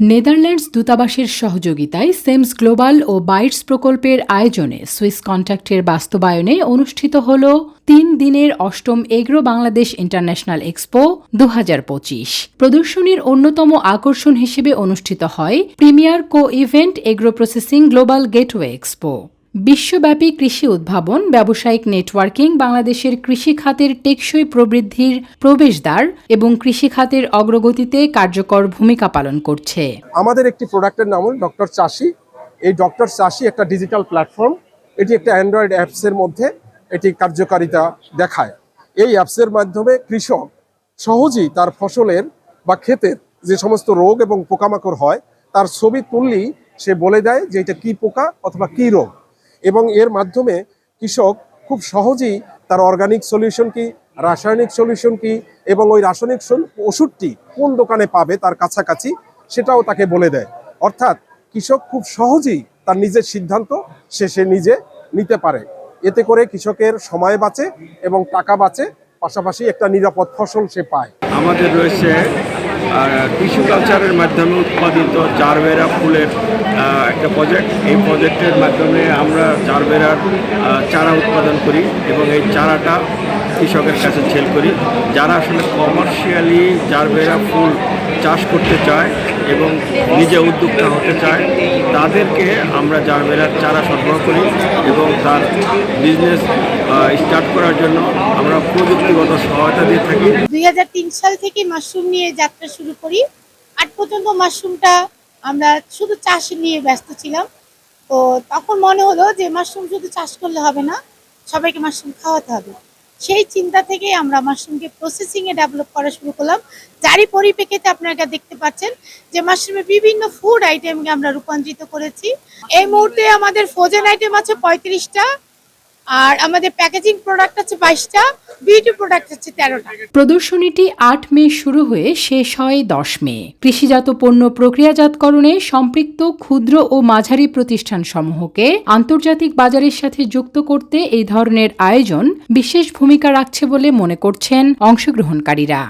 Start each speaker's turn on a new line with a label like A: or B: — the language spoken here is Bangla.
A: নেদারল্যান্ডস দূতাবাসের সহযোগিতায় সেমস গ্লোবাল ও বাইটস প্রকল্পের আয়োজনে সুইস কন্ট্যাক্টের বাস্তবায়নে অনুষ্ঠিত হল ৩ দিনের অষ্টম এগ্রো বাংলাদেশ ইন্টারন্যাশনাল এক্সপো ২০২৫। প্রদর্শনীর অন্যতম আকর্ষণ হিসেবে অনুষ্ঠিত হয় premier co-event agro processing global gateway expo. বিশ্বব্যাপী কৃষি উদ্ভাবন, ব্যবসায়িক নেটওয়ার্কিং, বাংলাদেশের কৃষি খাতের টেকসই প্রবৃদ্ধির প্রবেশদ্বার এবং কৃষি খাতের অগ্রগতিতে কার্যকর ভূমিকা পালন করছে।
B: আমাদের একটি প্রোডাক্টের নাম হল ডক্টর চাষি। এই ডক্টর চাষি একটা ডিজিটাল প্ল্যাটফর্ম। এটি একটা অ্যান্ড্রয়েড অ্যাপসের মধ্যে এটি কার্যকারিতা দেখায়। এই অ্যাপসের মাধ্যমে কৃষক সহজেই তার ফসলের বা ক্ষেতের যে সমস্ত রোগ এবং পোকামাকড় হয় তার ছবি তুললেই সে বলে দেয় যে এটা কী পোকা অথবা কী রোগ, এবং এর মাধ্যমে কৃষক খুব সহজেই তার অর্গানিক সলিউশন কি, রাসায়নিক সলিউশন কি এবং ওই রাসায়নিক ওষুধটি কোন দোকানে পাবে তার কাছাকাছি সেটাও তাকে বলে দেয়। অর্থাৎ কৃষক খুব সহজেই তার নিজের সিদ্ধান্ত সে নিজে নিতে পারে। এতে করে কৃষকের সময় বাঁচে এবং টাকা বাঁচে, পাশাপাশি একটা নিরাপদ ফসল সে পায়।
C: আমাদের রয়েছে টিস্যু কালচারের মাধ্যমে উৎপাদিত জারবেরা ফুলের একটা প্রজেক্ট। এই প্রজেক্টের মাধ্যমে আমরা জারবেরার চারা উৎপাদন করি এবং এই চারাটা কৃষকের কাছে সেল করি। যারা আসলে কমার্শিয়ালি জারবেরা ফুল চাষ করতে চায় এবং নিজে উদ্যোক্তা হতে চায় তাদেরকে আমরা জারবেরার চারা সরবরাহ করি এবং তার বিজনেস স্টার্ট করার জন্য আমরা প্রযুক্তিগত সহায়তা দিয়ে থাকি।
D: 2003 সাল থেকে মাশরুম নিয়ে যাত্রা শুরু করি। আজ পর্যন্ত মাশরুমটা আমরা শুধু চাষ নিয়ে ব্যস্ত ছিলাম। তো তখন মনে হলো যে মাশরুম শুধু চাষ করলে হবে না, সবাইকে মাশরুম খাওয়াতে হবে। সেই চিন্তা থেকে আমরা মাশরুমকে প্রসেসিংয়ে ডেভেলপ করা শুরু করলাম, যারই পরিপ্রেক্ষিতে আপনারা দেখতে পাচ্ছেন যে মাশরুমের বিভিন্ন ফুড আইটেমকে আমরা রূপান্তরিত করেছি। এই মুহূর্তে আমাদের ফ্রোজেন আইটেম আছে 35টা, আর আমাদের প্যাকেজিং প্রোডাক্ট আছে 22টা, বিউটি প্রোডাক্ট আছে 13টা।
A: প্রদর্শনীটি ৮ মে শুরু হয়ে শেষ হয় ১০ মে। কৃষিজাত পণ্য প্রক্রিয়াজাতকরণে সম্পৃক্ত ক্ষুদ্র ও মাঝারি প্রতিষ্ঠানসমূহকে আন্তর্জাতিক বাজারের সাথে যুক্ত করতে এই ধরনের আয়োজন বিশেষ ভূমিকা রাখছে বলে মনে করছেন অংশগ্রহণকারীরা।